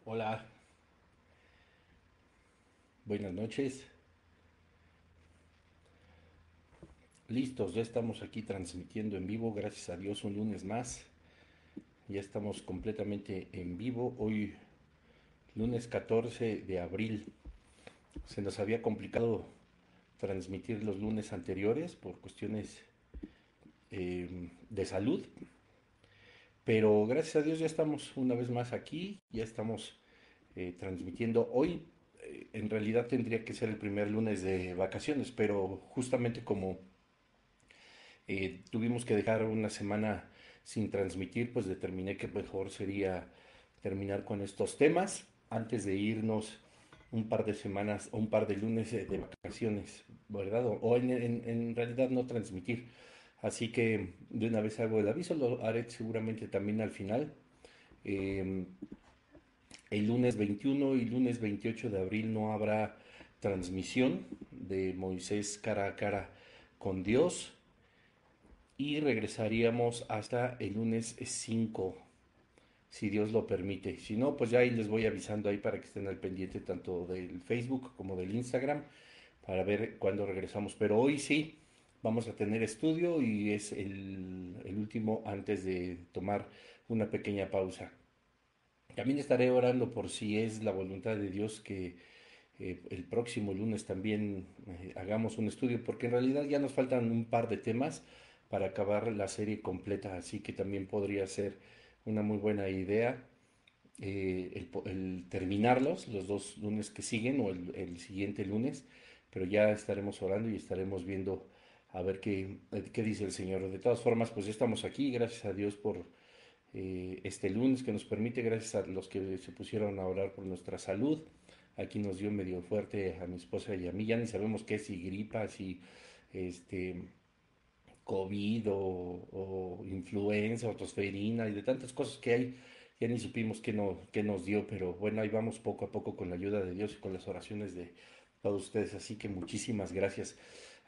Hola, buenas noches. Listos, ya estamos aquí transmitiendo en vivo, gracias a Dios, un lunes más. Ya estamos completamente en vivo. Hoy, lunes 14 de abril. Se nos había complicado transmitir los lunes anteriores por cuestiones de salud, pero gracias a Dios ya estamos una vez más aquí, ya estamos transmitiendo. Hoy en realidad tendría que ser el primer lunes de vacaciones, pero justamente como tuvimos que dejar una semana sin transmitir, pues determiné que mejor sería terminar con estos temas antes de irnos un par de semanas o un par de lunes de vacaciones, ¿verdad? O en realidad no transmitir. Así que de una vez hago el aviso, lo haré seguramente también al final. Eh, el lunes 21 y lunes 28 de abril no habrá transmisión de Moisés cara a cara con Dios y regresaríamos hasta el lunes 5, si Dios lo permite. Si no, pues ya ahí les voy avisando ahí para que estén al pendiente tanto del Facebook como del Instagram para ver cuándo regresamos. Pero hoy sí vamos a tener estudio y es el último antes de tomar una pequeña pausa. También estaré orando por si es la voluntad de Dios que el próximo lunes también hagamos un estudio, porque en realidad ya nos faltan un par de temas para acabar la serie completa, así que también podría ser una muy buena idea el terminarlos los dos lunes que siguen o el siguiente lunes, pero ya estaremos orando y estaremos viendo a ver qué dice el Señor. De todas formas, pues ya estamos aquí, gracias a Dios por este lunes que nos permite, gracias a los que se pusieron a orar por nuestra salud. Aquí nos dio medio fuerte a mi esposa y a mí, ya ni sabemos qué, si gripa, si este, COVID o influenza o tosferina y de tantas cosas que hay, ya ni supimos qué nos dio, pero bueno, ahí vamos poco a poco con la ayuda de Dios y con las oraciones de todos ustedes, así que muchísimas gracias.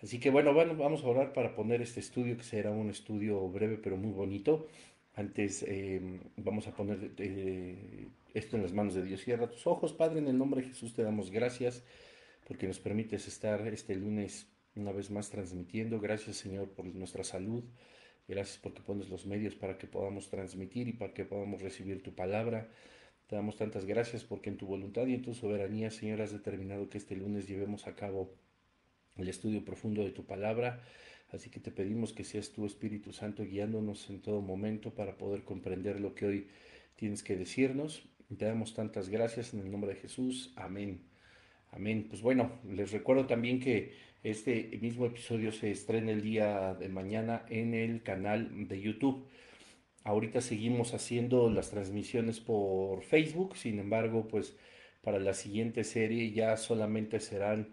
Así que bueno, vamos a orar para poner este estudio, que será un estudio breve pero muy bonito. Antes vamos a poner esto en las manos de Dios. Cierra tus ojos, Padre, en el nombre de Jesús te damos gracias porque nos permites estar este lunes una vez más transmitiendo. Gracias, Señor, por nuestra salud. Gracias porque pones los medios para que podamos transmitir y para que podamos recibir tu palabra. Te damos tantas gracias porque en tu voluntad y en tu soberanía, Señor, has determinado que este lunes llevemos a cabo el estudio profundo de tu palabra. Así que te pedimos que seas tu Espíritu Santo guiándonos en todo momento para poder comprender lo que hoy tienes que decirnos. Te damos tantas gracias en el nombre de Jesús. Amén. Amén. Pues bueno, les recuerdo también que este mismo episodio se estrena el día de mañana en el canal de YouTube. Ahorita seguimos haciendo las transmisiones por Facebook, sin embargo, pues para la siguiente serie ya solamente serán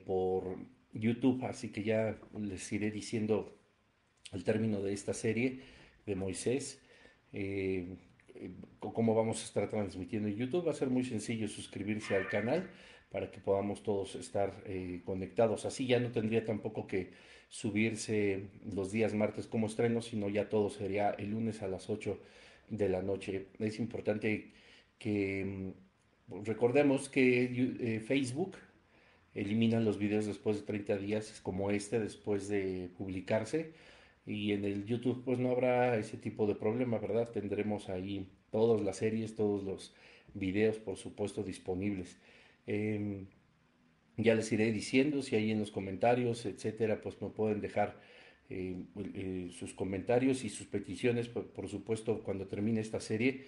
por YouTube, así que ya les iré diciendo al término de esta serie de Moisés. eh, Cómo vamos a estar transmitiendo en YouTube. Va a ser muy sencillo suscribirse al canal para que podamos todos estar conectados. Así ya no tendría tampoco que subirse los días martes como estreno, sino ya todo sería el lunes a las 8 de la noche. Es importante que recordemos que Facebook elimina los videos después de 30 días como este, después de publicarse. Y en el YouTube pues no habrá ese tipo de problema, ¿verdad? Tendremos ahí todas las series, todos los videos, por supuesto, disponibles. Eh, ya les iré diciendo si hay en los comentarios, etcétera, pues me pueden dejar sus comentarios y sus peticiones, por supuesto, cuando termine esta serie.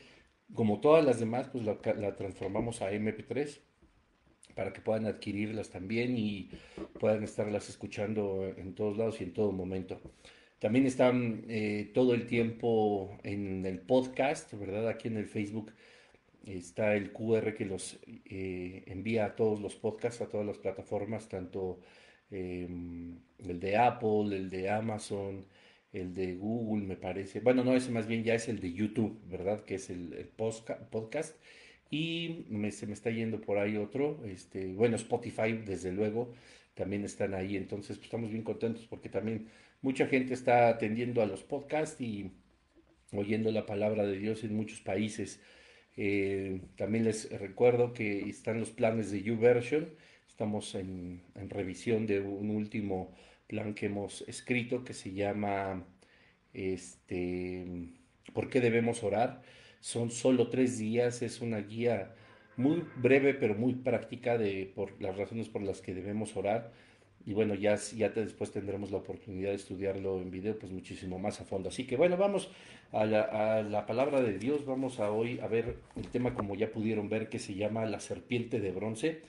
Como todas las demás, pues la transformamos a MP3 para que puedan adquirirlas también y puedan estarlas escuchando en todos lados y en todo momento. También están todo el tiempo en el podcast, ¿verdad? Aquí en el Facebook está el QR que los envía a todos los podcasts, a todas las plataformas, tanto eh, el de Apple, el de Amazon, el de Google, me parece. Bueno, no, ese más bien ya es el de YouTube, ¿verdad? Que es el podcast. Y se me está yendo por ahí otro, bueno, Spotify, desde luego, también están ahí. Entonces, pues, estamos bien contentos porque también mucha gente está atendiendo a los podcasts y oyendo la palabra de Dios en muchos países. También les recuerdo que están los planes de YouVersion. Estamos en revisión de un último plan que hemos escrito que se llama este, ¿por qué debemos orar? Son solo 3 días, es una guía muy breve pero muy práctica por las razones por las que debemos orar. Y bueno, después tendremos la oportunidad de estudiarlo en video, pues muchísimo más a fondo. Así que bueno, vamos a la palabra de Dios. Vamos a hoy a ver el tema, como ya pudieron ver, que se llama la serpiente de bronce.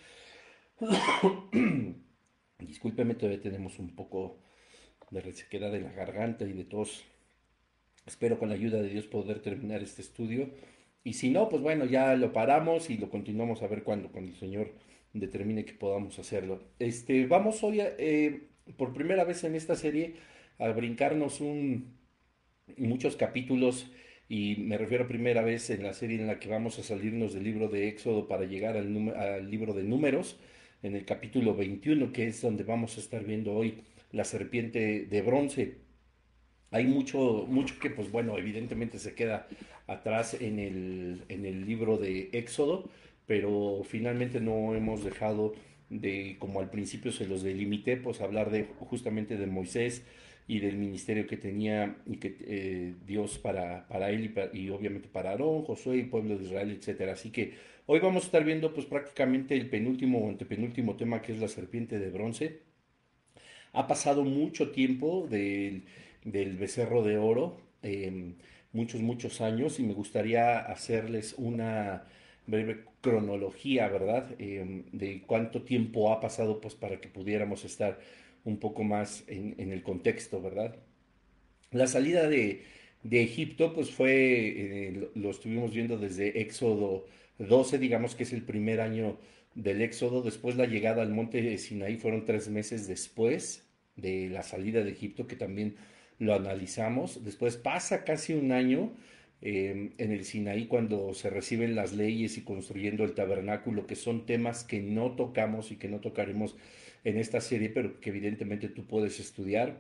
Discúlpeme, todavía tenemos un poco de resequedad en la garganta y de tos. Espero con la ayuda de Dios poder terminar este estudio. Y si no, pues bueno, ya lo paramos y lo continuamos a ver cuando el Señor determine que podamos hacerlo. Vamos hoy, por primera vez en esta serie, a brincarnos muchos capítulos, y me refiero a primera vez en la serie en la que vamos a salirnos del libro de Éxodo para llegar al libro de Números, en el capítulo 21, que es donde vamos a estar viendo hoy la serpiente de bronce. Hay mucho que, pues bueno, evidentemente se queda atrás en el libro de Éxodo, pero finalmente no hemos dejado de, como al principio se los delimité, pues hablar justamente de Moisés y del ministerio que tenía y que Dios para él y obviamente para Aarón, Josué y pueblo de Israel, etcétera. Así que hoy vamos a estar viendo pues prácticamente el penúltimo o antepenúltimo tema, que es la serpiente de bronce. Ha pasado mucho tiempo del becerro de oro, muchos años, y me gustaría hacerles una breve cronología, ¿verdad? De cuánto tiempo ha pasado, pues para que pudiéramos estar un poco más en el contexto, ¿verdad? La salida de Egipto, pues lo estuvimos viendo desde Éxodo 12, digamos que es el primer año del Éxodo. Después la llegada al monte de Sinaí fueron 3 meses después de la salida de Egipto, que también lo analizamos. Después pasa casi un año en el Sinaí, cuando se reciben las leyes y construyendo el tabernáculo, que son temas que no tocamos y que no tocaremos en esta serie, pero que evidentemente tú puedes estudiar.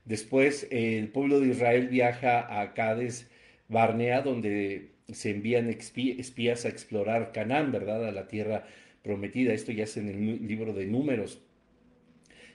Después el pueblo de Israel viaja a Cades Barnea, donde se envían espías a explorar Canaán, ¿verdad? A la tierra prometida. Esto ya es en el libro de Números.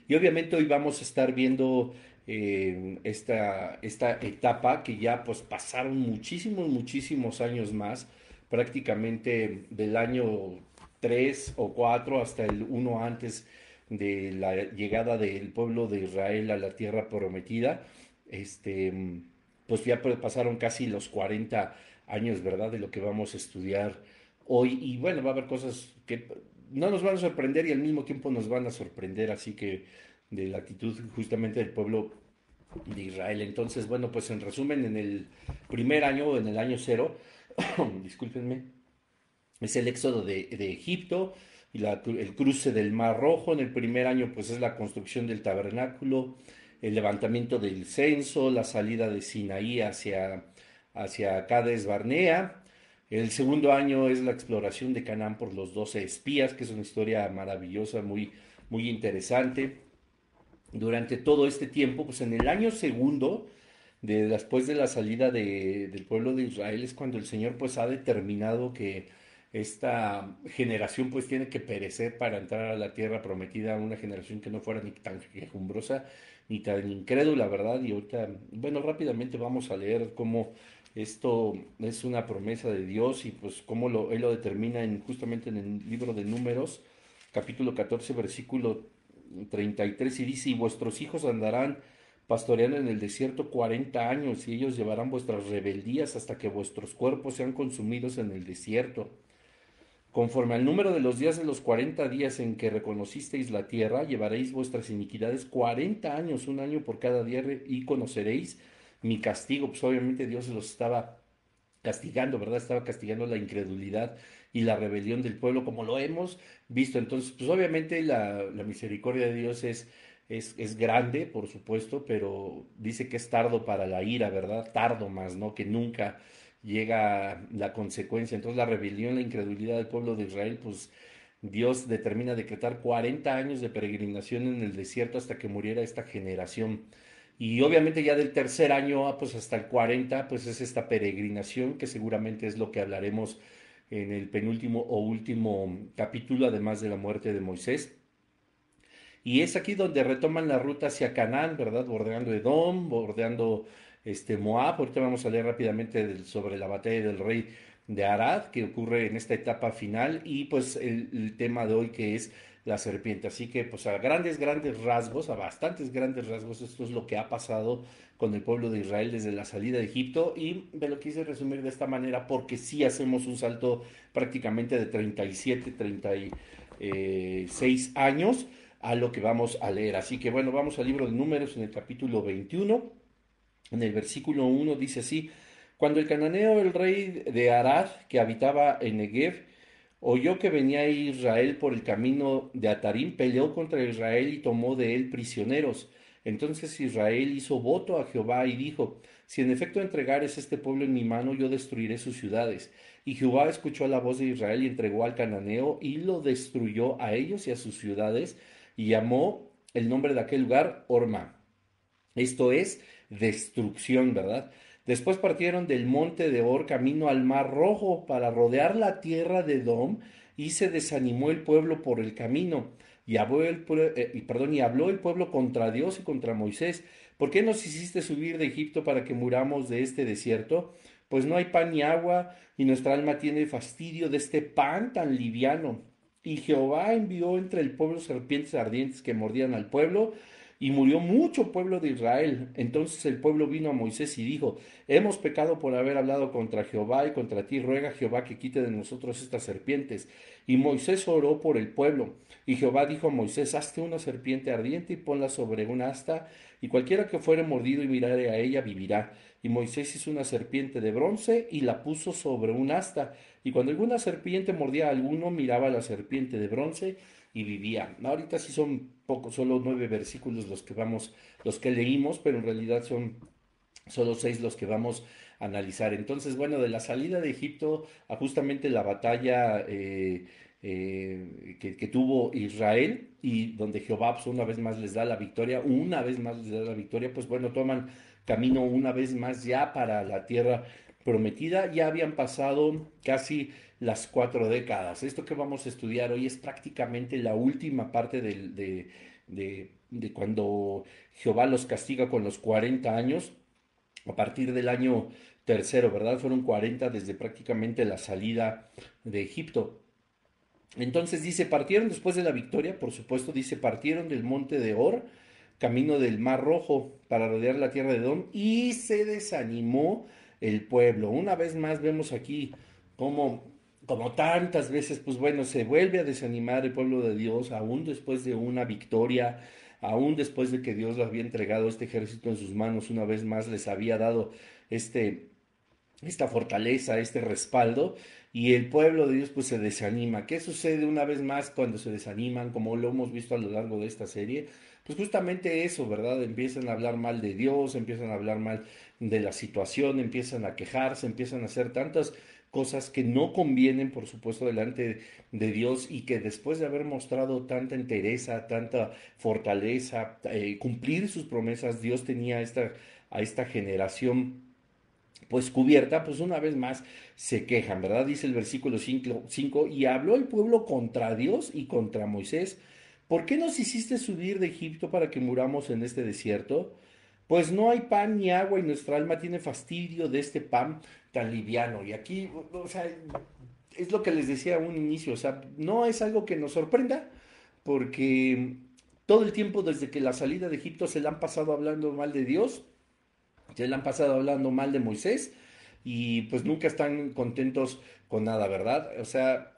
Y obviamente hoy vamos a estar viendo esta etapa, que ya pues pasaron muchísimos años más, prácticamente del año 3 o 4 hasta el uno antes de la llegada del pueblo de Israel a la tierra prometida. Este, pues ya pasaron casi los 40 años, ¿verdad? De lo que vamos a estudiar hoy. Y bueno, va a haber cosas que no nos van a sorprender y al mismo tiempo nos van a sorprender, así que de la actitud justamente del pueblo de Israel. Entonces, bueno, pues en resumen, en el primer año, en el año cero, discúlpenme, es el éxodo de Egipto y el cruce del Mar Rojo. En el primer año, pues es la construcción del tabernáculo, el levantamiento del censo, la salida de Sinaí hacia Cades Barnea. El segundo año es la exploración de Canaán por los 12 espías, que es una historia maravillosa, muy interesante. Durante todo este tiempo, pues en el año segundo, después de la salida del pueblo de Israel, es cuando el Señor pues ha determinado que esta generación pues tiene que perecer para entrar a la tierra prometida, una generación que no fuera ni tan quejumbrosa ni tan incrédula, ¿verdad? Y ahorita, bueno, rápidamente vamos a leer cómo esto es una promesa de Dios y pues cómo Él lo determina justamente en el libro de Números, capítulo 14, versículo 33, y dice: y vuestros hijos andarán pastoreando en el desierto 40 años, y ellos llevarán vuestras rebeldías hasta que vuestros cuerpos sean consumidos en el desierto. Conforme al número de los días de los 40 días en que reconocisteis la tierra, llevaréis vuestras iniquidades 40 años, un año por cada día, y conoceréis mi castigo. Pues obviamente Dios los estaba castigando, ¿verdad? Estaba castigando la incredulidad y la rebelión del pueblo, como lo hemos visto. Entonces, pues obviamente la misericordia de Dios es grande, por supuesto, pero dice que es tardo para la ira, ¿verdad? Tardo más, ¿no? Que nunca llega la consecuencia. Entonces, la rebelión, la incredulidad del pueblo de Israel, pues Dios determina decretar 40 años de peregrinación en el desierto hasta que muriera esta generación. Y obviamente ya del tercer año pues hasta el 40 pues es esta peregrinación, que seguramente es lo que hablaremos en el penúltimo o último capítulo, además de la muerte de Moisés. Y es aquí donde retoman la ruta hacia Canaán, ¿verdad? Bordeando Edom, bordeando Moab. Ahorita vamos a leer rápidamente sobre la batalla del rey de Arad, que ocurre en esta etapa final, y pues el tema de hoy que es la serpiente. Así que pues a grandes rasgos, a bastantes grandes rasgos, esto es lo que ha pasado con el pueblo de Israel desde la salida de Egipto, y me lo quise resumir de esta manera porque sí hacemos un salto prácticamente de 37, 36 años a lo que vamos a leer. Así que bueno, vamos al libro de Números en el capítulo 21, en el versículo 1 dice así: Cuando el cananeo, el rey de Arad, que habitaba en Negev, oyó que venía Israel por el camino de Atarim, peleó contra Israel y tomó de él prisioneros. Entonces Israel hizo voto a Jehová y dijo: Si en efecto entregares este pueblo en mi mano, yo destruiré sus ciudades. Y Jehová escuchó la voz de Israel y entregó al cananeo y lo destruyó a ellos y a sus ciudades, y llamó el nombre de aquel lugar Orma. Esto es destrucción, ¿verdad? Después partieron del monte de Or camino al Mar Rojo para rodear la tierra de Edom, y se desanimó el pueblo por el camino. Y habló el pueblo contra Dios y contra Moisés: ¿Por qué nos hiciste subir de Egipto para que muramos de este desierto? Pues no hay pan ni agua, y nuestra alma tiene fastidio de este pan tan liviano. Y Jehová envió entre el pueblo serpientes ardientes que mordían al pueblo, y murió mucho pueblo de Israel. Entonces el pueblo vino a Moisés y dijo: Hemos pecado por haber hablado contra Jehová y contra ti. Ruega a Jehová que quite de nosotros estas serpientes. Y Moisés oró por el pueblo. Y Jehová dijo a Moisés: Hazte una serpiente ardiente y ponla sobre un asta, y cualquiera que fuere mordido y mirare a ella vivirá. Y Moisés hizo una serpiente de bronce y la puso sobre un asta. Y cuando alguna serpiente mordía a alguno, miraba a la serpiente de bronce y vivía. Ahorita sí son pocos, solo 9 versículos los que leímos, pero en realidad son solo 6 los que vamos a analizar. Entonces, bueno, de la salida de Egipto a justamente la batalla que tuvo Israel, y donde Jehová pues, una vez más les da la victoria, pues bueno, toman camino una vez más ya para la tierra prometida. Ya habían pasado casi las 4 décadas. Esto que vamos a estudiar hoy es prácticamente la última parte de cuando Jehová los castiga con los 40 años, a partir del año tercero, ¿verdad? Fueron 40 desde prácticamente la salida de Egipto. Entonces dice: partieron después de la victoria, por supuesto, dice: partieron del monte de Or, camino del Mar Rojo, para rodear la tierra de Edom, y se desanimó el pueblo. Una vez más vemos aquí cómo, como tantas veces, pues bueno, se vuelve a desanimar el pueblo de Dios, aún después de una victoria, aún después de que Dios les había entregado este ejército en sus manos, una vez más les había dado este esta fortaleza, este respaldo, y el pueblo de Dios pues se desanima. ¿Qué sucede una vez más cuando se desaniman, como lo hemos visto a lo largo de esta serie? Pues justamente eso, ¿verdad? Empiezan a hablar mal de Dios, empiezan a hablar mal de la situación, empiezan a quejarse, empiezan a hacer tantas cosas que no convienen, por supuesto, delante de Dios, y que después de haber mostrado tanta entereza, tanta fortaleza, cumplir sus promesas, Dios tenía a esta generación pues cubierta, pues una vez más se quejan, ¿verdad? Dice el versículo 5: y habló el pueblo contra Dios y contra Moisés: ¿Por qué nos hiciste subir de Egipto para que muramos en este desierto? Pues no hay pan ni agua, y nuestra alma tiene fastidio de este pan tan liviano. Y aquí, o sea, es lo que les decía a un inicio, o sea, no es algo que nos sorprenda, porque todo el tiempo desde que la salida de Egipto se le han pasado hablando mal de Dios, se le han pasado hablando mal de Moisés, y pues nunca están contentos con nada, ¿verdad? O sea,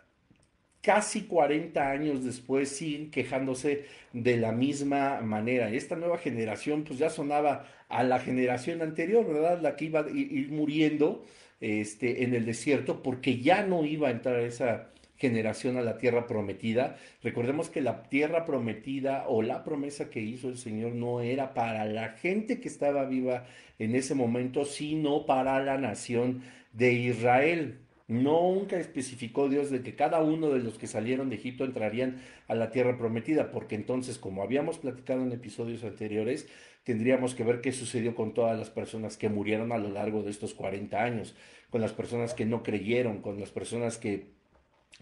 casi 40 años después siguen quejándose de la misma manera. Esta nueva generación pues ya sonaba a la generación anterior, ¿verdad? La que iba a ir muriendo en el desierto, porque ya no iba a entrar esa generación a la tierra prometida. Recordemos que la tierra prometida, o la promesa que hizo el Señor, no era para la gente que estaba viva en ese momento, sino para la nación de Israel. Nunca especificó Dios de que cada uno de los que salieron de Egipto entrarían a la tierra prometida, porque entonces, como habíamos platicado en episodios anteriores, tendríamos que ver qué sucedió con todas las personas que murieron a lo largo de estos 40 años, con las personas que no creyeron, con las personas que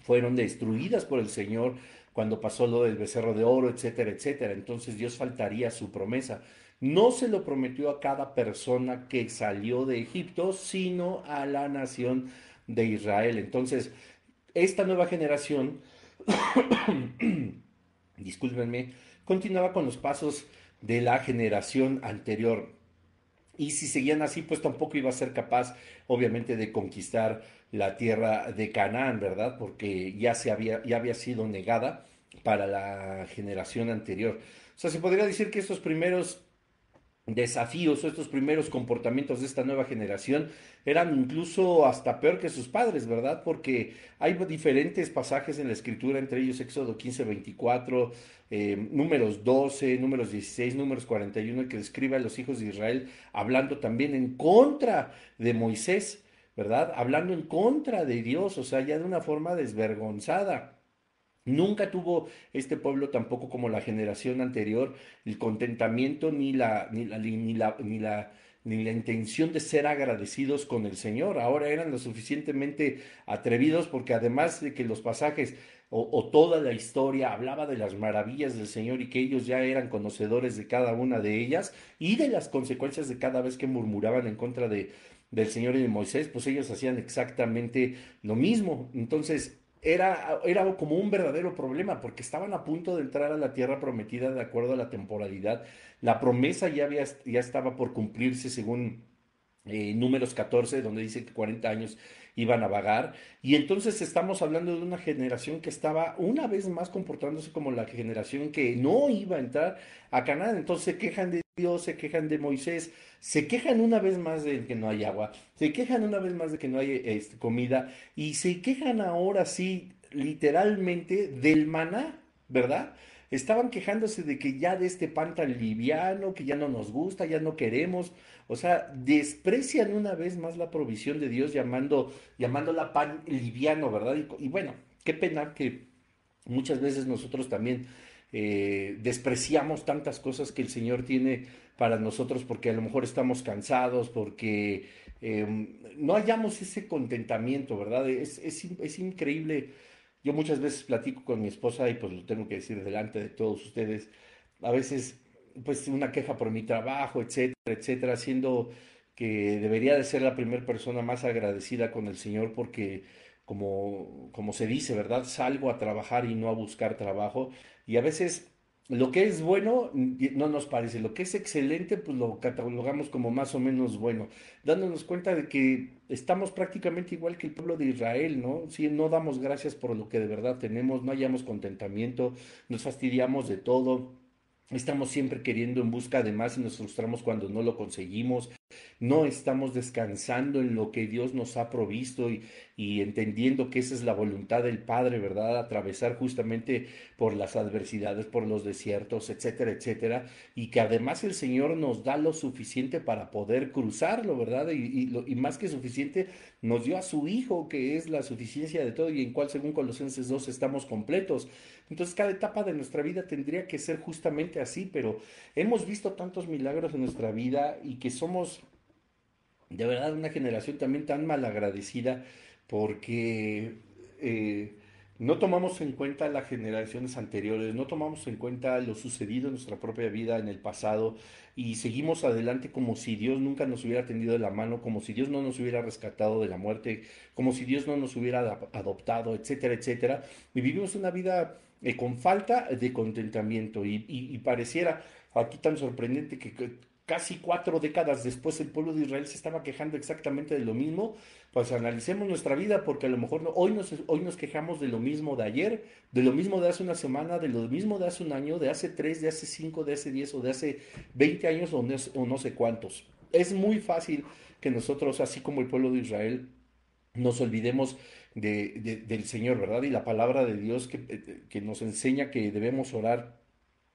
fueron destruidas por el Señor cuando pasó lo del becerro de oro, etcétera, etcétera. Entonces Dios faltaría a su promesa. No se lo prometió a cada persona que salió de Egipto, sino a la nación de Israel. Entonces, esta nueva generación, discúlpenme, continuaba con los pasos de la generación anterior. Y si seguían así, pues tampoco iba a ser capaz, obviamente, de conquistar la tierra de Canaán, ¿verdad? Porque ya había sido negada para la generación anterior. O sea, se podría decir que estos primeros desafíos o estos primeros comportamientos de esta nueva generación eran incluso hasta peor que sus padres, ¿verdad? Porque hay diferentes pasajes en la escritura, entre ellos Éxodo 15, 24, números 12, números 16, números 41, que describe a los hijos de Israel hablando también en contra de Moisés, ¿verdad? Hablando en contra de Dios, o sea, ya de una forma desvergonzada. Nunca tuvo este pueblo tampoco como la generación anterior el contentamiento ni la intención de ser agradecidos con el Señor. Ahora eran lo suficientemente atrevidos porque además de que los pasajes o toda la historia hablaba de las maravillas del Señor y que ellos ya eran conocedores de cada una de ellas y de las consecuencias de cada vez que murmuraban en contra del Señor y de Moisés, pues ellos hacían exactamente lo mismo. Entonces, era como un verdadero problema porque estaban a punto de entrar a la tierra prometida de acuerdo a la temporalidad. La promesa ya estaba por cumplirse según Números 14, donde dice que 40 años iban a vagar. Y entonces estamos hablando de una generación que estaba una vez más comportándose como la generación que no iba a entrar a Canaán. Entonces se quejan de Dios, se quejan de Moisés, se quejan una vez más de que no hay agua, se quejan una vez más de que no hay comida y se quejan ahora sí literalmente del maná, ¿verdad? Estaban quejándose de que ya de este pan tan liviano, que ya no nos gusta, ya no queremos. O sea, desprecian una vez más la provisión de Dios llamándola pan liviano, ¿verdad? Y bueno, qué pena que muchas veces nosotros también despreciamos tantas cosas que el Señor tiene para nosotros porque a lo mejor estamos cansados, porque no hallamos ese contentamiento, ¿verdad? Es increíble. Yo muchas veces platico con mi esposa y pues lo tengo que decir delante de todos ustedes. A veces, pues una queja por mi trabajo, etcétera, etcétera, siendo que debería de ser la primera persona más agradecida con el Señor porque como se dice, ¿verdad? Salgo a trabajar y no a buscar trabajo. Y a veces lo que es bueno no nos parece, lo que es excelente, pues lo catalogamos como más o menos bueno, dándonos cuenta de que estamos prácticamente igual que el pueblo de Israel, ¿no? Si no damos gracias por lo que de verdad tenemos, no hallamos contentamiento, nos fastidiamos de todo. Estamos siempre queriendo en busca de más y nos frustramos cuando no lo conseguimos. No estamos descansando en lo que Dios nos ha provisto y entendiendo que esa es la voluntad del Padre, ¿verdad? Atravesar justamente por las adversidades, por los desiertos, etcétera, etcétera. Y que además el Señor nos da lo suficiente para poder cruzarlo, ¿verdad? Y más que suficiente, nos dio a su Hijo, que es la suficiencia de todo y en cual, según Colosenses 2, estamos completos. Entonces, cada etapa de nuestra vida tendría que ser justamente así, pero hemos visto tantos milagros en nuestra vida y que somos de verdad una generación también tan malagradecida porque no tomamos en cuenta las generaciones anteriores, no tomamos en cuenta lo sucedido en nuestra propia vida en el pasado y seguimos adelante como si Dios nunca nos hubiera tendido de la mano, como si Dios no nos hubiera rescatado de la muerte, como si Dios no nos hubiera adoptado, etcétera, etcétera. Y vivimos una vida con falta de contentamiento y pareciera aquí tan sorprendente que casi 4 décadas después el pueblo de Israel se estaba quejando exactamente de lo mismo. Pues analicemos nuestra vida porque a lo mejor hoy nos quejamos de lo mismo de ayer, de lo mismo de hace una semana, de lo mismo de hace un año, de hace 3, de hace 5, de hace 10 o de hace 20 años o no sé cuántos. Es muy fácil que nosotros, así como el pueblo de Israel, nos olvidemos del Señor, ¿verdad? Y la palabra de Dios que nos enseña que debemos orar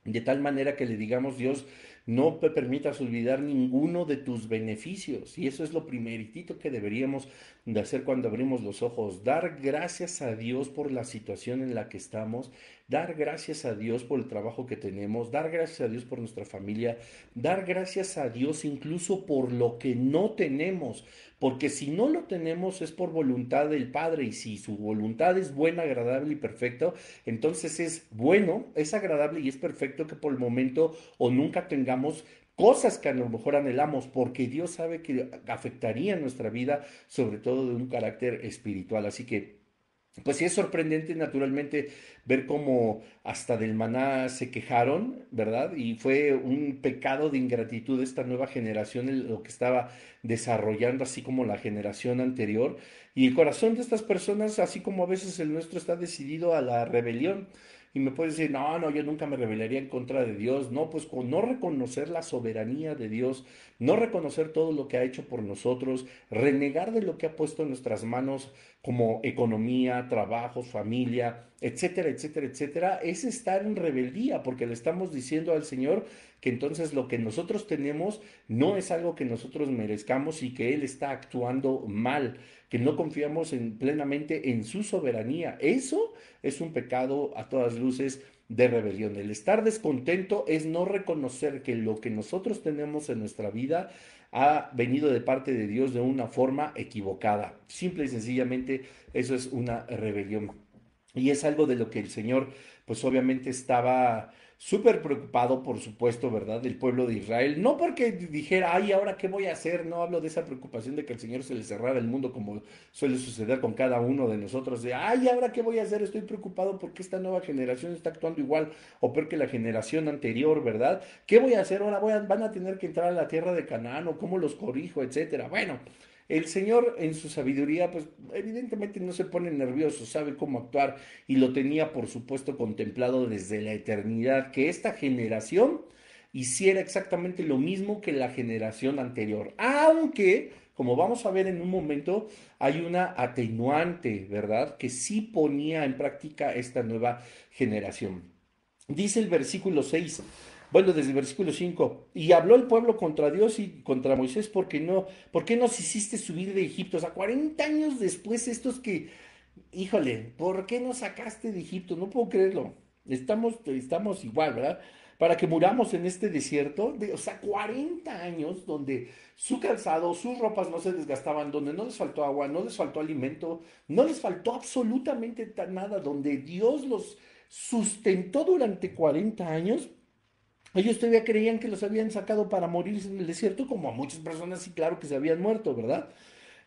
de tal manera que le digamos, Dios, no te permitas olvidar ninguno de tus beneficios. Y eso es lo primeritito que deberíamos de hacer cuando abrimos los ojos. Dar gracias a Dios por la situación en la que estamos, dar gracias a Dios por el trabajo que tenemos, dar gracias a Dios por nuestra familia, dar gracias a Dios incluso por lo que no tenemos, porque si no lo tenemos es por voluntad del Padre, y si su voluntad es buena, agradable y perfecta, entonces es bueno, es agradable y es perfecto que por el momento o nunca tengamos cosas que a lo mejor anhelamos, porque Dios sabe que afectaría nuestra vida, sobre todo de un carácter espiritual. Así que pues sí es sorprendente naturalmente ver cómo hasta del maná se quejaron, ¿verdad? Y fue un pecado de ingratitud de esta nueva generación en lo que estaba desarrollando, así como la generación anterior. Y el corazón de estas personas, así como a veces el nuestro, está decidido a la rebelión. Y me puedes decir, no, no, yo nunca me rebelaría en contra de Dios. No, pues con no reconocer la soberanía de Dios, no reconocer todo lo que ha hecho por nosotros, renegar de lo que ha puesto en nuestras manos como economía, trabajo, familia, etcétera, etcétera, etcétera, es estar en rebeldía, porque le estamos diciendo al Señor que entonces lo que nosotros tenemos no es algo que nosotros merezcamos y que Él está actuando mal, que no confiamos plenamente en su soberanía. Eso es un pecado a todas luces de rebelión. El estar descontento es no reconocer que lo que nosotros tenemos en nuestra vida ha venido de parte de Dios de una forma equivocada. Simple y sencillamente eso es una rebelión. Y es algo de lo que el Señor, pues obviamente estaba súper preocupado, por supuesto, ¿verdad? Del pueblo de Israel. No porque dijera, ay, ¿ahora qué voy a hacer? No hablo de esa preocupación de que el Señor se le cerrara el mundo como suele suceder con cada uno de nosotros. De, ay, ¿ahora qué voy a hacer? Estoy preocupado porque esta nueva generación está actuando igual o peor que la generación anterior, ¿verdad? ¿Qué voy a hacer? Ahora van a tener que entrar a la tierra de Canaán o cómo los corrijo, etcétera. Bueno, el Señor en su sabiduría, pues evidentemente no se pone nervioso, sabe cómo actuar y lo tenía por supuesto contemplado desde la eternidad, que esta generación hiciera exactamente lo mismo que la generación anterior. Aunque, como vamos a ver en un momento, hay una atenuante, ¿verdad? Que sí ponía en práctica esta nueva generación. Dice el versículo 6, bueno, desde el versículo 5, y habló el pueblo contra Dios y contra Moisés, ¿por qué nos hiciste subir de Egipto? O sea, 40 años después, estos que, híjole, ¿por qué nos sacaste de Egipto? No puedo creerlo. Estamos igual, ¿verdad? Para que muramos en este desierto, o sea, 40 años donde su calzado, sus ropas no se desgastaban, donde no les faltó agua, no les faltó alimento, no les faltó absolutamente nada, donde Dios los sustentó durante 40 años. Ellos todavía creían que los habían sacado para morir en el desierto, como a muchas personas sí, claro que se habían muerto, ¿verdad?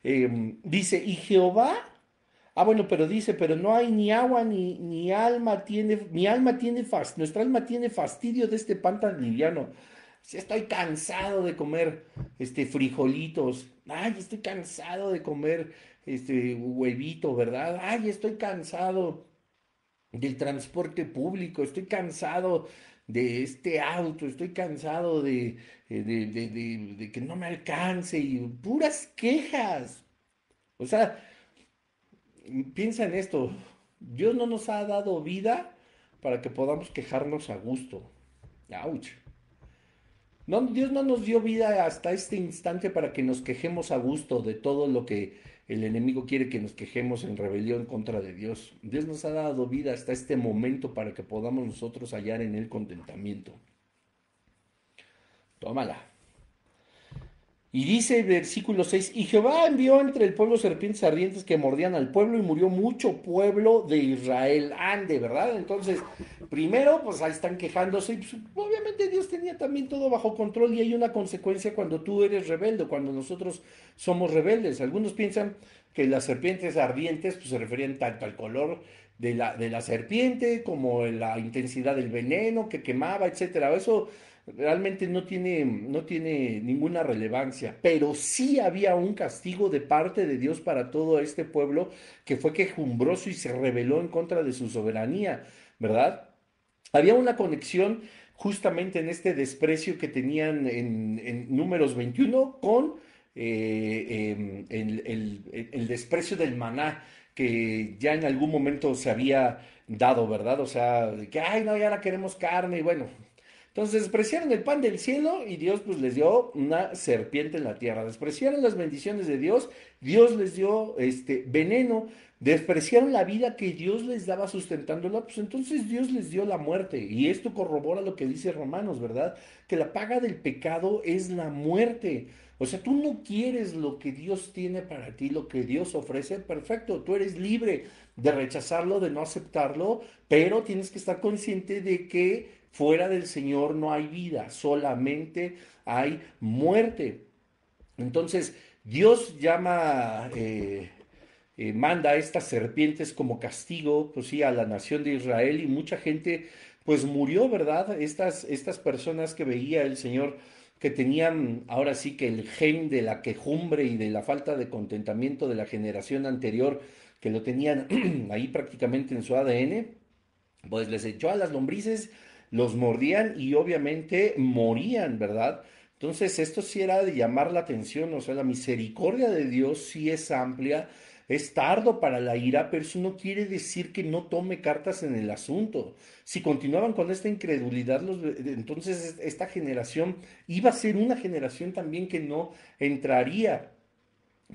Dice, y Jehová, bueno, pero dice, pero no hay ni agua ni alma tiene, nuestra alma tiene fastidio de este pan tan liviano. Sí, estoy cansado de comer frijolitos. Ay, estoy cansado de comer huevito, ¿verdad? Ay, estoy cansado del transporte público, estoy cansado de este auto, estoy cansado de que no me alcance y puras quejas. O sea, piensa en esto, Dios no nos ha dado vida para que podamos quejarnos a gusto. Ouch. No, Dios no nos dio vida hasta este instante para que nos quejemos a gusto de todo lo que el enemigo quiere que nos quejemos en rebelión contra de Dios. Dios nos ha dado vida hasta este momento para que podamos nosotros hallar en él contentamiento. Tómala. Y dice el versículo 6, y Jehová envió entre el pueblo serpientes ardientes que mordían al pueblo y murió mucho pueblo de Israel. Ande, ¿verdad? Entonces, primero, pues ahí están quejándose y pues, obviamente Dios tenía también todo bajo control y hay una consecuencia cuando tú eres rebelde, cuando nosotros somos rebeldes. Algunos piensan que las serpientes ardientes pues, se referían tanto al color de la serpiente como la intensidad del veneno que quemaba, etcétera. Eso realmente no tiene ninguna relevancia, pero sí había un castigo de parte de Dios para todo este pueblo que fue quejumbroso y se rebeló en contra de su soberanía, ¿verdad? Había una conexión justamente en este desprecio que tenían en Números 21 con el desprecio del maná que ya en algún momento se había dado, ¿verdad? O sea, de que, ay, no, ya ahora queremos carne, y bueno, Entonces despreciaron el pan del cielo y Dios pues les dio una serpiente en la tierra. Despreciaron las bendiciones de Dios, Dios les dio veneno. Despreciaron la vida que Dios les daba sustentándola, pues entonces Dios les dio la muerte. Y esto corrobora lo que dice Romanos, ¿verdad? Que la paga del pecado es la muerte. O sea, tú no quieres lo que Dios tiene para ti, lo que Dios ofrece, perfecto, tú eres libre de rechazarlo, de no aceptarlo, pero tienes que estar consciente de que fuera del Señor no hay vida, solamente hay muerte. Entonces, Dios llama, manda a estas serpientes como castigo, pues sí, a la nación de Israel y mucha gente, pues murió, ¿verdad? Estas personas que veía el Señor, que tenían ahora sí que el gen de la quejumbre y de la falta de contentamiento de la generación anterior, que lo tenían ahí prácticamente en su ADN, pues les echó a las lombrices, los mordían y obviamente morían, ¿verdad? Entonces esto sí era de llamar la atención, o sea, la misericordia de Dios sí es amplia, es tardo para la ira, pero eso no quiere decir que no tome cartas en el asunto. Si continuaban con esta incredulidad, entonces esta generación iba a ser una generación también que no entraría.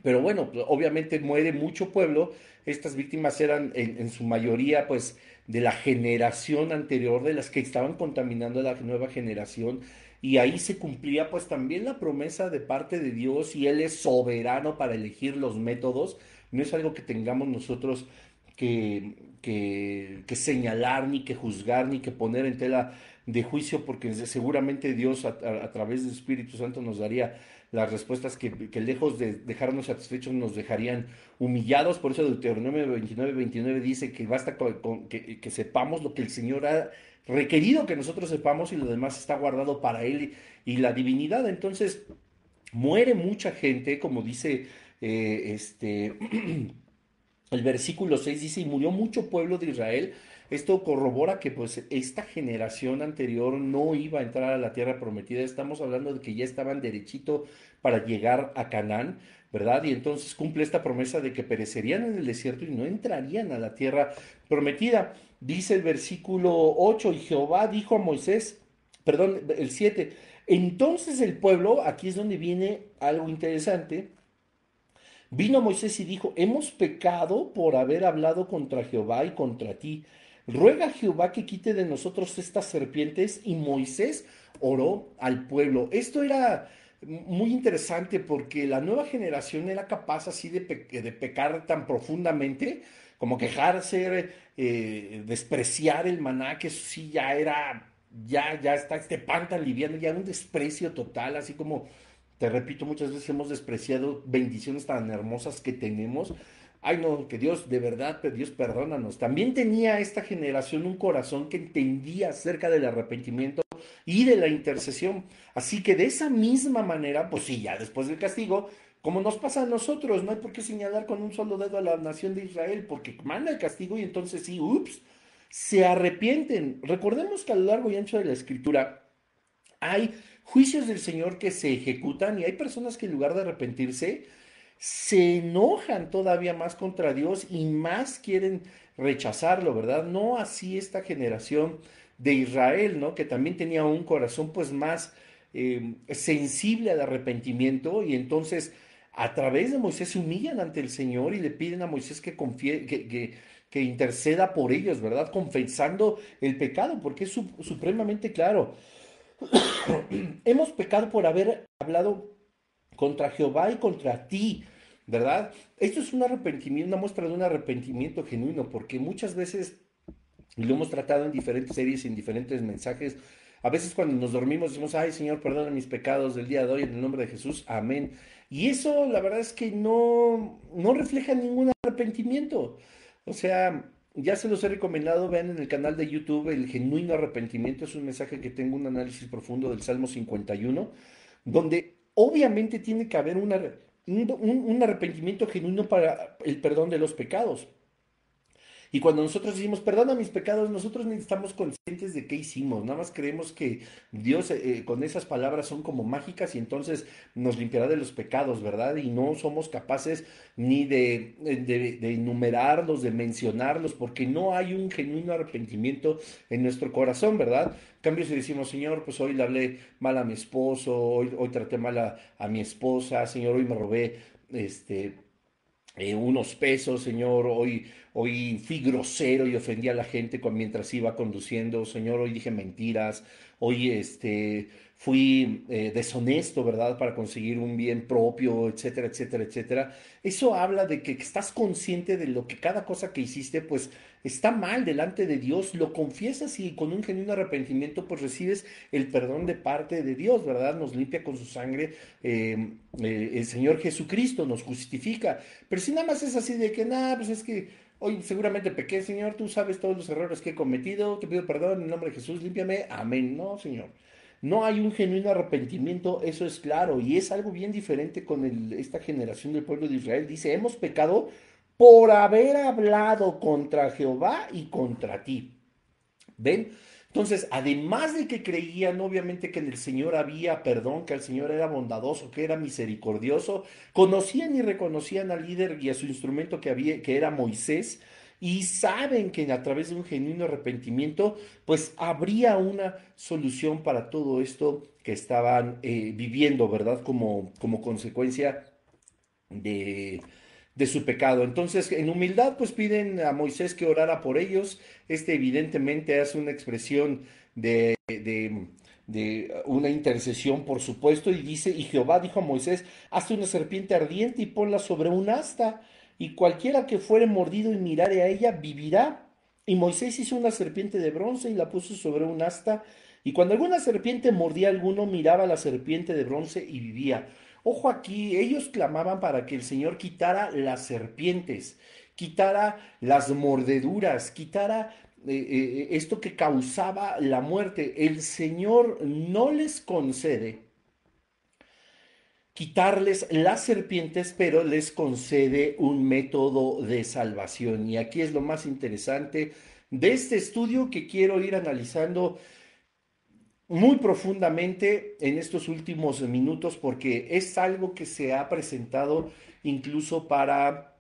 Pero bueno, pues, obviamente muere mucho pueblo. Estas víctimas eran en su mayoría, pues, de la generación anterior, de las que estaban contaminando a la nueva generación. Y ahí se cumplía, pues, también la promesa de parte de Dios y Él es soberano para elegir los métodos. No es algo que tengamos nosotros que señalar, ni que juzgar, ni que poner en tela de juicio, porque seguramente Dios a través del Espíritu Santo nos daría las respuestas que lejos de dejarnos satisfechos nos dejarían humillados. Por eso Deuteronomio 29 dice que basta que sepamos lo que el Señor ha requerido que nosotros sepamos y lo demás está guardado para Él y la divinidad. Entonces, muere mucha gente, como dice el versículo 6 dice, y murió mucho pueblo de Israel. Esto corrobora que pues esta generación anterior no iba a entrar a la tierra prometida. Estamos hablando de que ya estaban derechito para llegar a Canaán, ¿verdad? Y entonces cumple esta promesa de que perecerían en el desierto y no entrarían a la tierra prometida. Dice el versículo 8, y Jehová dijo a Moisés, perdón, el 7, entonces el pueblo, aquí es donde viene algo interesante. Vino Moisés y dijo, hemos pecado por haber hablado contra Jehová y contra ti. Ruega a Jehová que quite de nosotros estas serpientes. Y Moisés oró al pueblo. Esto era muy interesante porque la nueva generación era capaz así de pecar tan profundamente como quejarse, despreciar el maná, que eso sí ya era, ya está este pan tan liviano, ya era un desprecio total, así como te repito, muchas veces hemos despreciado bendiciones tan hermosas que tenemos. Ay, no, que Dios, de verdad, Dios, perdónanos. También tenía esta generación un corazón que entendía acerca del arrepentimiento y de la intercesión. Así que de esa misma manera, pues sí, ya después del castigo, como nos pasa a nosotros, no hay por qué señalar con un solo dedo a la nación de Israel, porque manda el castigo y entonces sí, ups, se arrepienten. Recordemos que a lo largo y ancho de la escritura, hay juicios del Señor que se ejecutan y hay personas que en lugar de arrepentirse, se enojan todavía más contra Dios y más quieren rechazarlo, ¿verdad? No así esta generación de Israel, ¿no? Que también tenía un corazón pues más sensible al arrepentimiento y entonces a través de Moisés se humillan ante el Señor y le piden a Moisés que confíe, que interceda por ellos, ¿verdad? Confesando el pecado, porque es supremamente claro. Hemos pecado por haber hablado contra Jehová y contra ti, ¿verdad? Esto es un arrepentimiento, una muestra de un arrepentimiento genuino, porque muchas veces, y lo hemos tratado en diferentes series, en diferentes mensajes, a veces cuando nos dormimos decimos, ay Señor, perdona mis pecados del día de hoy en el nombre de Jesús, amén. Y eso la verdad es que no refleja ningún arrepentimiento. O sea, ya se los he recomendado, vean en el canal de YouTube el genuino arrepentimiento, es un mensaje que tengo un análisis profundo del Salmo 51, donde obviamente tiene que haber un arrepentimiento genuino para el perdón de los pecados. Y cuando nosotros decimos, perdona mis pecados, nosotros ni estamos conscientes de qué hicimos. Nada más creemos que Dios con esas palabras son como mágicas y entonces nos limpiará de los pecados, ¿verdad? Y no somos capaces ni de enumerarlos, de mencionarlos, porque no hay un genuino arrepentimiento en nuestro corazón, ¿verdad? En cambio, si decimos, Señor, pues hoy le hablé mal a mi esposo, hoy traté mal a mi esposa, Señor, hoy me robé este unos pesos, Señor, hoy fui grosero y ofendí a la gente mientras iba conduciendo, Señor, hoy dije mentiras, hoy fui deshonesto, ¿verdad? Para conseguir un bien propio, etcétera, etcétera, etcétera. Eso habla de que estás consciente de lo que cada cosa que hiciste, pues está mal delante de Dios, lo confiesas y con un genuino arrepentimiento, pues recibes el perdón de parte de Dios, ¿verdad? Nos limpia con su sangre, el Señor Jesucristo nos justifica. Pero si nada más es así de que, nada, pues es que hoy seguramente pequé, Señor, tú sabes todos los errores que he cometido, te pido perdón en el nombre de Jesús, límpiame, amén. No, Señor. No hay un genuino arrepentimiento, eso es claro, y es algo bien diferente con esta generación del pueblo de Israel. Dice, hemos pecado por haber hablado contra Jehová y contra ti. ¿Ven? Entonces, además de que creían obviamente que en el Señor había perdón, que el Señor era bondadoso, que era misericordioso, conocían y reconocían al líder y a su instrumento que era Moisés, y saben que a través de un genuino arrepentimiento, pues habría una solución para todo esto que estaban viviendo, ¿verdad? Como consecuencia de, de su pecado. Entonces, en humildad, pues piden a Moisés que orara por ellos. Evidentemente hace una expresión de una intercesión, por supuesto, y dice, y Jehová dijo a Moisés, hazte una serpiente ardiente y ponla sobre un asta, y cualquiera que fuere mordido y mirare a ella, vivirá. Y Moisés hizo una serpiente de bronce y la puso sobre un asta, y cuando alguna serpiente mordía a alguno, miraba a la serpiente de bronce y vivía. Ojo aquí, ellos clamaban para que el Señor quitara las serpientes, quitara las mordeduras, quitara esto que causaba la muerte. El Señor no les concede quitarles las serpientes, pero les concede un método de salvación. Y aquí es lo más interesante de este estudio que quiero ir analizando muy profundamente en estos últimos minutos porque es algo que se ha presentado incluso para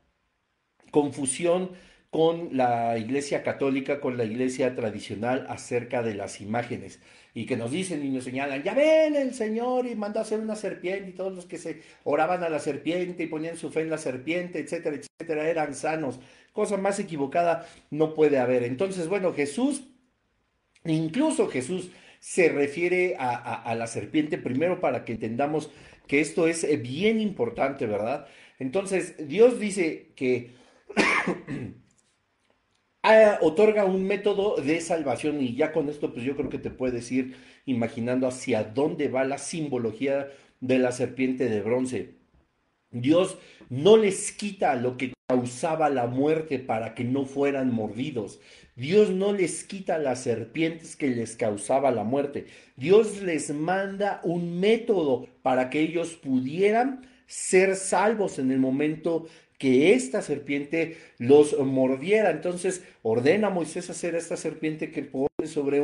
confusión con la Iglesia Católica, con la Iglesia tradicional acerca de las imágenes. Y que nos dicen y nos señalan, ya ven, el Señor y mandó a hacer una serpiente y todos los que se oraban a la serpiente y ponían su fe en la serpiente, etcétera, etcétera, eran sanos. Cosa más equivocada no puede haber. Entonces, bueno, incluso Jesús se refiere a la serpiente primero para que entendamos que esto es bien importante, ¿verdad? Entonces, Dios dice que otorga un método de salvación y ya con esto pues yo creo que te puedes ir imaginando hacia dónde va la simbología de la serpiente de bronce. Dios no les quita lo que causaba la muerte para que no fueran mordidos. Dios no les quita las serpientes que les causaba la muerte. Dios les manda un método para que ellos pudieran ser salvos en el momento que esta serpiente los mordiera. Entonces ordena a Moisés hacer esta serpiente que pone sobre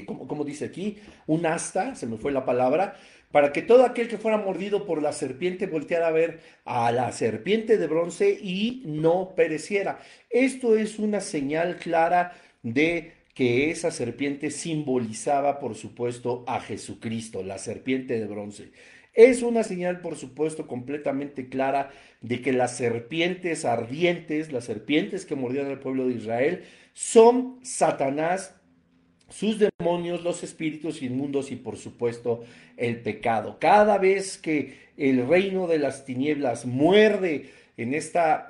¿cómo dice aquí? Un asta, se me fue la palabra, para que todo aquel que fuera mordido por la serpiente volteara a ver a la serpiente de bronce y no pereciera. Esto es una señal clara de que esa serpiente simbolizaba, por supuesto, a Jesucristo, la serpiente de bronce. Es una señal, por supuesto, completamente clara de que las serpientes ardientes, las serpientes que mordían al pueblo de Israel, son Satanás, sus demonios, los espíritus inmundos y por supuesto el pecado. Cada vez que el reino de las tinieblas muerde en esta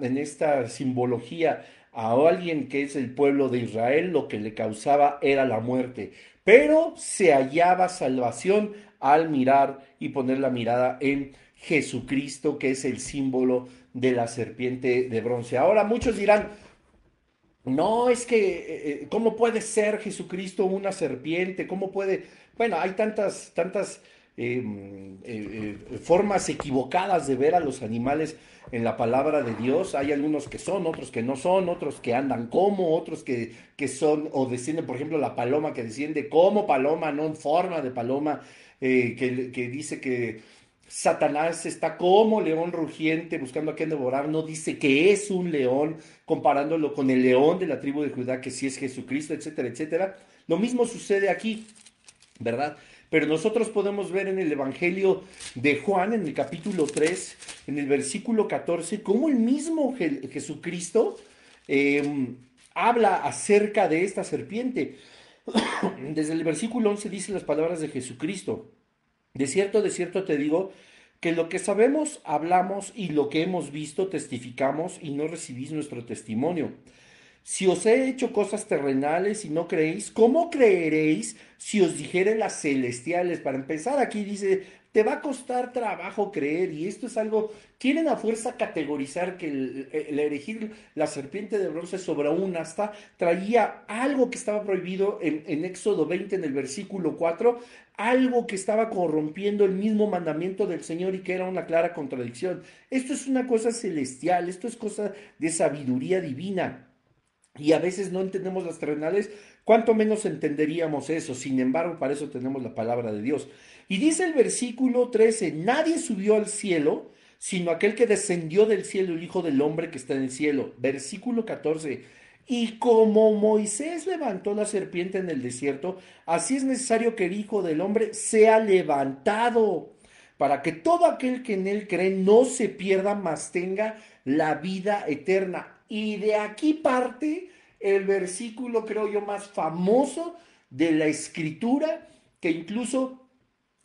simbología a alguien que es el pueblo de Israel, lo que le causaba era la muerte. Pero se hallaba salvación al mirar y poner la mirada en Jesucristo, que es el símbolo de la serpiente de bronce. Ahora muchos dirán, no, es que, ¿cómo puede ser Jesucristo una serpiente? ¿Cómo puede? Bueno, hay tantas formas equivocadas de ver a los animales en la palabra de Dios. Hay algunos que son, otros que no son, otros que andan como, otros que son o descienden, por ejemplo, la paloma que desciende como paloma, no en forma de paloma, que dice que Satanás está como león rugiente buscando a quien devorar, no dice que es un león, comparándolo con el león de la tribu de Judá, que sí es Jesucristo, etcétera, etcétera. Lo mismo sucede aquí, ¿verdad? Pero nosotros podemos ver en el Evangelio de Juan, en el capítulo 3, en el versículo 14, cómo el mismo Jesucristo habla acerca de esta serpiente. Desde el versículo 11 dice las palabras de Jesucristo. De cierto te digo, que lo que sabemos hablamos y lo que hemos visto testificamos y no recibís nuestro testimonio. Si os he hecho cosas terrenales y no creéis, ¿cómo creeréis si os dijere las celestiales? Para empezar, aquí dice, te va a costar trabajo creer, y esto es algo, quieren a fuerza categorizar que el erigir la serpiente de bronce sobre un asta traía algo que estaba prohibido en Éxodo 20, en el versículo 4, algo que estaba corrompiendo el mismo mandamiento del Señor y que era una clara contradicción. Esto es una cosa celestial, esto es cosa de sabiduría divina. Y a veces no entendemos las terrenales, cuánto menos entenderíamos eso. Sin embargo, para eso tenemos la palabra de Dios. Y dice el versículo 13, nadie subió al cielo, sino aquel que descendió del cielo, el Hijo del Hombre que está en el cielo. Versículo 14, y como Moisés levantó la serpiente en el desierto, así es necesario que el Hijo del Hombre sea levantado, para que todo aquel que en él cree no se pierda, mas tenga la vida eterna. Y de aquí parte el versículo, creo yo, más famoso de la escritura, que incluso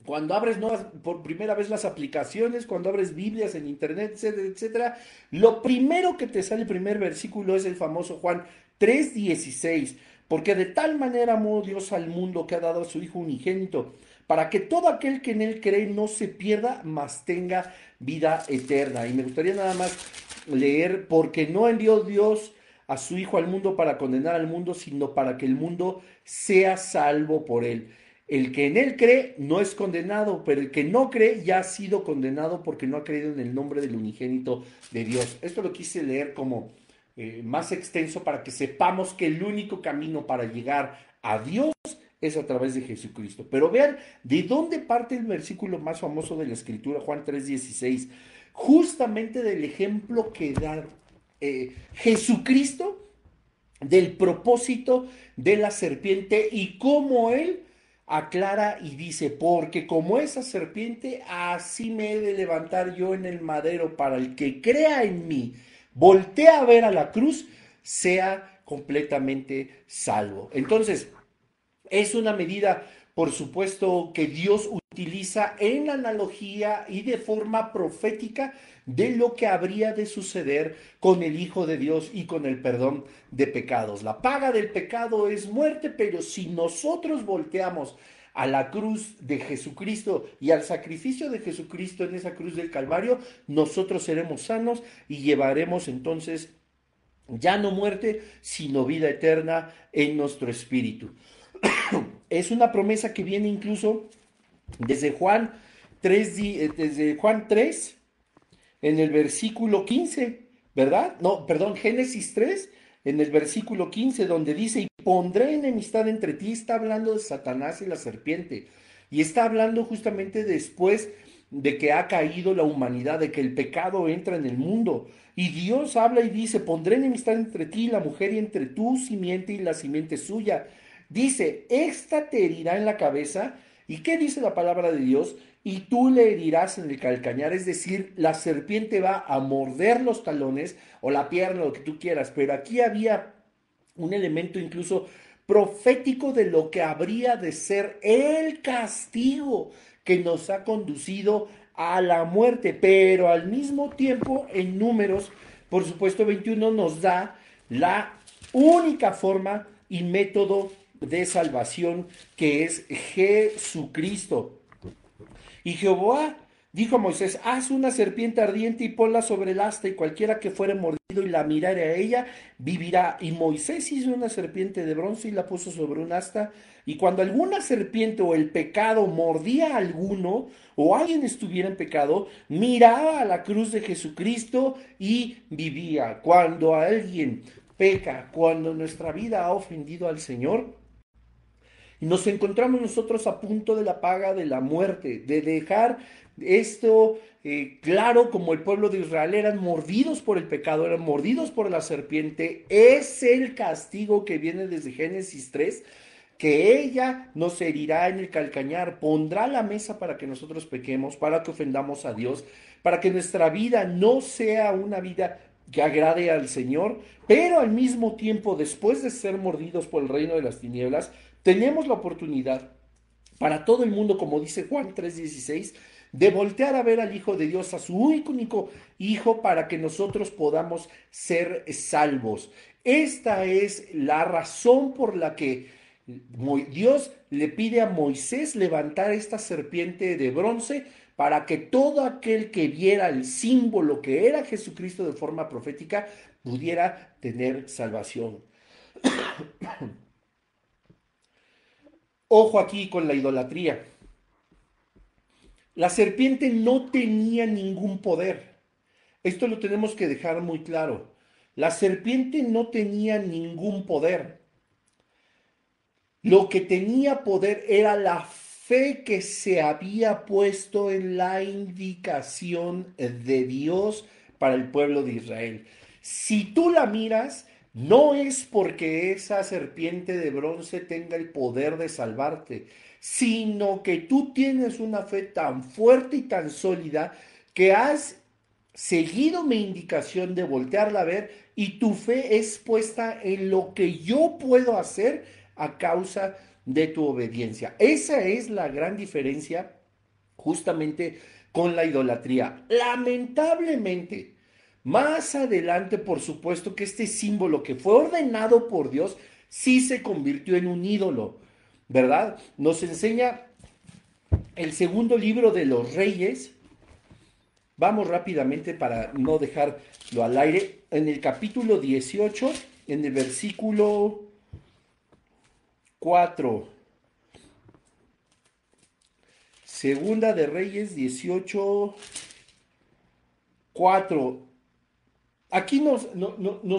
cuando abres nuevas, por primera vez las aplicaciones, cuando abres Biblias en internet, etcétera, etcétera, lo primero que te sale, el primer versículo, es el famoso Juan 3:16, porque de tal manera amó Dios al mundo que ha dado a su Hijo unigénito, para que todo aquel que en él cree no se pierda, mas tenga vida eterna. Y me gustaría nada más leer, porque no envió Dios a su Hijo al mundo para condenar al mundo, sino para que el mundo sea salvo por él. El que en él cree no es condenado, pero el que no cree ya ha sido condenado porque no ha creído en el nombre del unigénito de Dios. Esto lo quise leer como más extenso para que sepamos que el único camino para llegar a Dios es a través de Jesucristo. Pero vean de dónde parte el versículo más famoso de la Escritura, Juan 3:16, justamente del ejemplo que da Jesucristo del propósito de la serpiente y cómo él aclara y dice, porque como esa serpiente, así me he de levantar yo en el madero, para el que crea en mí, voltee a ver a la cruz, sea completamente salvo. Entonces, es una medida, por supuesto, que Dios utiliza en analogía y de forma profética de lo que habría de suceder con el Hijo de Dios y con el perdón de pecados. La paga del pecado es muerte, pero si nosotros volteamos a la cruz de Jesucristo y al sacrificio de Jesucristo en esa cruz del Calvario, nosotros seremos sanos y llevaremos entonces ya no muerte, sino vida eterna en nuestro espíritu. Es una promesa que viene incluso desde Juan 3, desde Juan 3 en el versículo 15, ¿verdad? No, perdón, Génesis 3, en el versículo 15, donde dice, y pondré enemistad entre ti, está hablando de Satanás y la serpiente, y está hablando justamente después de que ha caído la humanidad, de que el pecado entra en el mundo, y Dios habla y dice, pondré enemistad entre ti y la mujer, y entre tu simiente y la simiente suya. Dice, esta te herirá en la cabeza. ¿Y qué dice la palabra de Dios? Y tú le herirás en el calcañar, es decir, la serpiente va a morder los talones o la pierna, lo que tú quieras, pero aquí había un elemento incluso profético de lo que habría de ser el castigo que nos ha conducido a la muerte, pero al mismo tiempo en Números, por supuesto 21, nos da la única forma y método de salvación, que es Jesucristo. Y Jehová Dijo Moisés, haz una serpiente ardiente y ponla sobre el asta, y cualquiera que fuere mordido y la mirare a ella, vivirá. Y Moisés hizo una serpiente de bronce y la puso sobre un asta. Y cuando alguna serpiente o el pecado mordía a alguno, o alguien estuviera en pecado, miraba a la cruz de Jesucristo y vivía. Cuando alguien peca, cuando nuestra vida ha ofendido al Señor, y nos encontramos nosotros a punto de la paga de la muerte, de dejar esto claro, como el pueblo de Israel eran mordidos por el pecado, eran mordidos por la serpiente. Es el castigo que viene desde Génesis 3, que ella nos herirá en el calcañar, pondrá la mesa para que nosotros pequemos, para que ofendamos a Dios, para que nuestra vida no sea una vida que agrade al Señor, pero al mismo tiempo, después de ser mordidos por el reino de las tinieblas, tenemos la oportunidad para todo el mundo, como dice Juan 3:16, de voltear a ver al Hijo de Dios, a su único Hijo, para que nosotros podamos ser salvos. Esta es la razón por la que Dios le pide a Moisés levantar esta serpiente de bronce para que todo aquel que viera el símbolo que era Jesucristo de forma profética pudiera tener salvación. Ojo aquí con la idolatría. La serpiente no tenía ningún poder. Esto lo tenemos que dejar muy claro. La serpiente no tenía ningún poder. Lo que tenía poder era la fe que se había puesto en la indicación de Dios para el pueblo de Israel. Si tú la miras, no es porque esa serpiente de bronce tenga el poder de salvarte, sino que tú tienes una fe tan fuerte y tan sólida que has seguido mi indicación de voltearla a ver, y tu fe es puesta en lo que yo puedo hacer a causa de tu obediencia. Esa es la gran diferencia justamente con la idolatría. Lamentablemente, más adelante, por supuesto que este símbolo que fue ordenado por Dios sí se convirtió en un ídolo, ¿verdad? Nos enseña el segundo libro de los Reyes. Vamos rápidamente para no dejarlo al aire. En el capítulo 18, en el versículo 4. Segunda de Reyes 18, 4. Aquí nos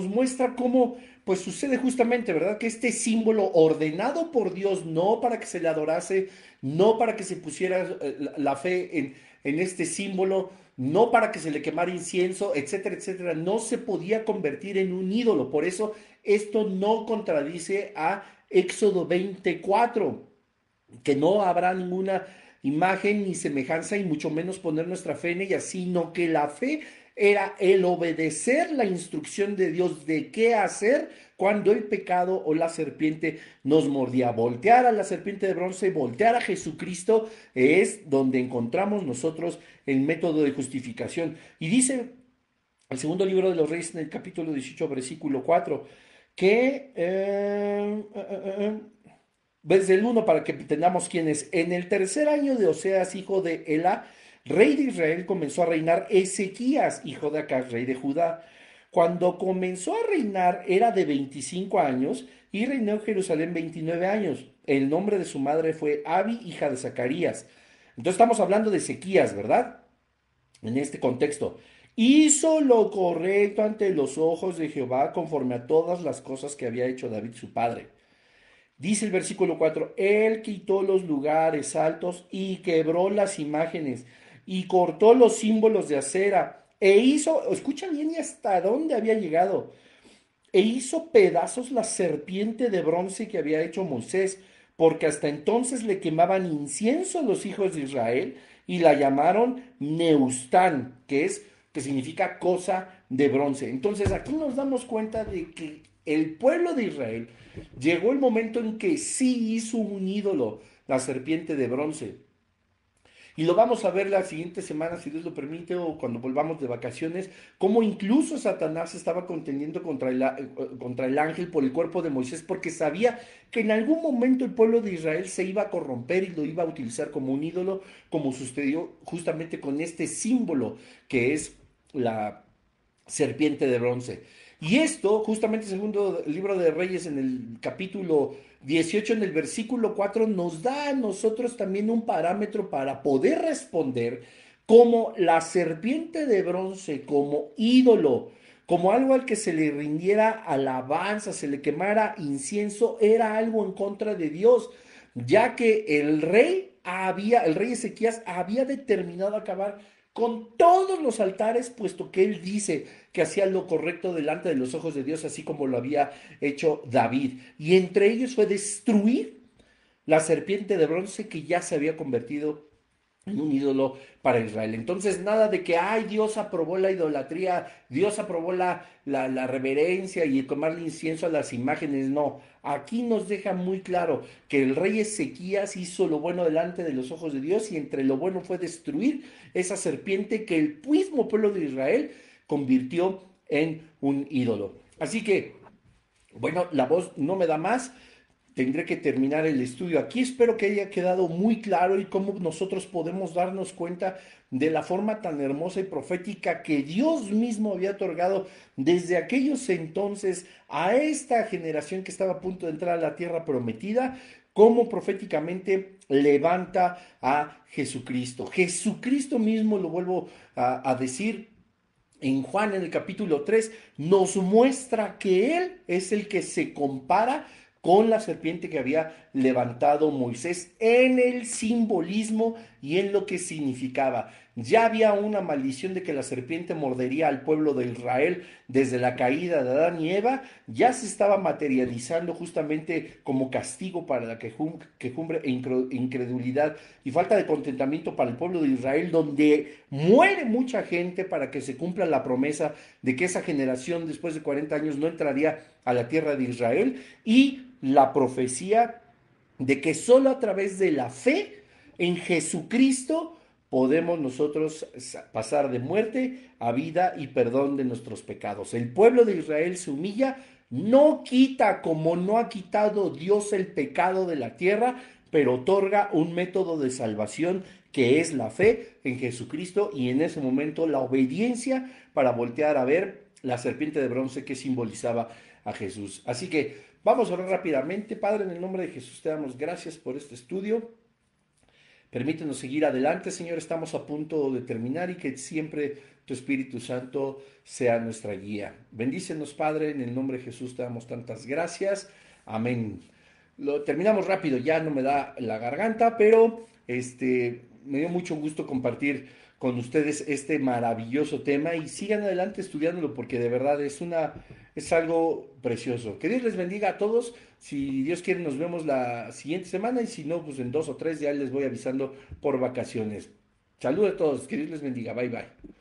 muestra cómo pues sucede justamente, ¿verdad? Que este símbolo ordenado por Dios, no para que se le adorase, no para que se pusiera la fe en este símbolo, no para que se le quemara incienso, etcétera, etcétera, no se podía convertir en un ídolo. Por eso esto no contradice a Éxodo 24, que no habrá ninguna imagen ni semejanza y mucho menos poner nuestra fe en ella, sino que la fe era el obedecer la instrucción de Dios de qué hacer cuando el pecado o la serpiente nos mordía. Voltear a la serpiente de bronce, voltear a Jesucristo, es donde encontramos nosotros el método de justificación. Y dice el segundo libro de los Reyes en el capítulo 18, versículo 4, que desde el 1 para que entendamos quién es. En el tercer año de Oseas, hijo de Ela, rey de Israel, comenzó a reinar Ezequías, hijo de Acaz, rey de Judá. Cuando comenzó a reinar era de 25 años y reinó en Jerusalén 29 años. El nombre de su madre fue Abi, hija de Zacarías. Entonces estamos hablando de Ezequías, ¿verdad? En este contexto. Hizo lo correcto ante los ojos de Jehová conforme a todas las cosas que había hecho David su padre. Dice el versículo 4, él quitó los lugares altos y quebró las imágenes y cortó los símbolos de acera e hizo, escucha bien y hasta dónde había llegado, e hizo pedazos la serpiente de bronce que había hecho Moisés, porque hasta entonces le quemaban incienso a los hijos de Israel y la llamaron Neustán, que significa cosa de bronce. Entonces aquí nos damos cuenta de que el pueblo de Israel llegó el momento en que sí hizo un ídolo, la serpiente de bronce. Y lo vamos a ver la siguiente semana, si Dios lo permite, o cuando volvamos de vacaciones, cómo incluso Satanás estaba contendiendo contra el ángel por el cuerpo de Moisés, porque sabía que en algún momento el pueblo de Israel se iba a corromper y lo iba a utilizar como un ídolo, como sucedió justamente con este símbolo que es la serpiente de bronce. Y esto, justamente segundo libro de Reyes, en el capítulo 18, en el versículo 4, nos da a nosotros también un parámetro para poder responder como la serpiente de bronce, como ídolo, como algo al que se le rindiera alabanza, se le quemara incienso, era algo en contra de Dios, ya que el rey Ezequías había determinado acabar con todos los altares, puesto que él dice que hacía lo correcto delante de los ojos de Dios, así como lo había hecho David. Y entre ellos fue destruir la serpiente de bronce que ya se había convertido en un ídolo para Israel. Entonces, nada de que, ay, Dios aprobó la idolatría, Dios aprobó la reverencia y el tomarle incienso a las imágenes. No, aquí nos deja muy claro que el rey Ezequías hizo lo bueno delante de los ojos de Dios y entre lo bueno fue destruir esa serpiente que el mismo pueblo de Israel convirtió en un ídolo. Así que, bueno, la voz no me da más. Tendré que terminar el estudio aquí. Espero que haya quedado muy claro y cómo nosotros podemos darnos cuenta de la forma tan hermosa y profética que Dios mismo había otorgado desde aquellos entonces a esta generación que estaba a punto de entrar a la tierra prometida, cómo proféticamente levanta a Jesucristo. Jesucristo mismo, lo vuelvo a decir, en Juan en el capítulo 3 nos muestra que Él es el que se compara con la serpiente que había levantado Moisés en el simbolismo y en lo que significaba. Ya había una maldición de que la serpiente mordería al pueblo de Israel desde la caída de Adán y Eva, ya se estaba materializando justamente como castigo para la quejumbre e incredulidad y falta de contentamiento para el pueblo de Israel, donde muere mucha gente para que se cumpla la promesa de que esa generación después de 40 años no entraría a la tierra de Israel, y la profecía de que solo a través de la fe en Jesucristo podemos nosotros pasar de muerte a vida y perdón de nuestros pecados. El pueblo de Israel se humilla, no quita como no ha quitado Dios el pecado de la tierra, pero otorga un método de salvación que es la fe en Jesucristo y en ese momento la obediencia para voltear a ver la serpiente de bronce que simbolizaba a Jesús. Así que vamos a orar rápidamente. Padre, en el nombre de Jesús te damos gracias por este estudio. Permítenos seguir adelante, Señor. Estamos a punto de terminar y que siempre tu Espíritu Santo sea nuestra guía. Bendícenos, Padre, en el nombre de Jesús te damos tantas gracias. Amén. Lo terminamos rápido, ya no me da la garganta, pero me dio mucho gusto compartir con ustedes este maravilloso tema y sigan adelante estudiándolo porque de verdad es algo precioso. Que Dios les bendiga a todos. Si Dios quiere nos vemos la siguiente semana y si no, pues en 2 o 3 ya les voy avisando por vacaciones. Saludos a todos, que Dios les bendiga. Bye bye.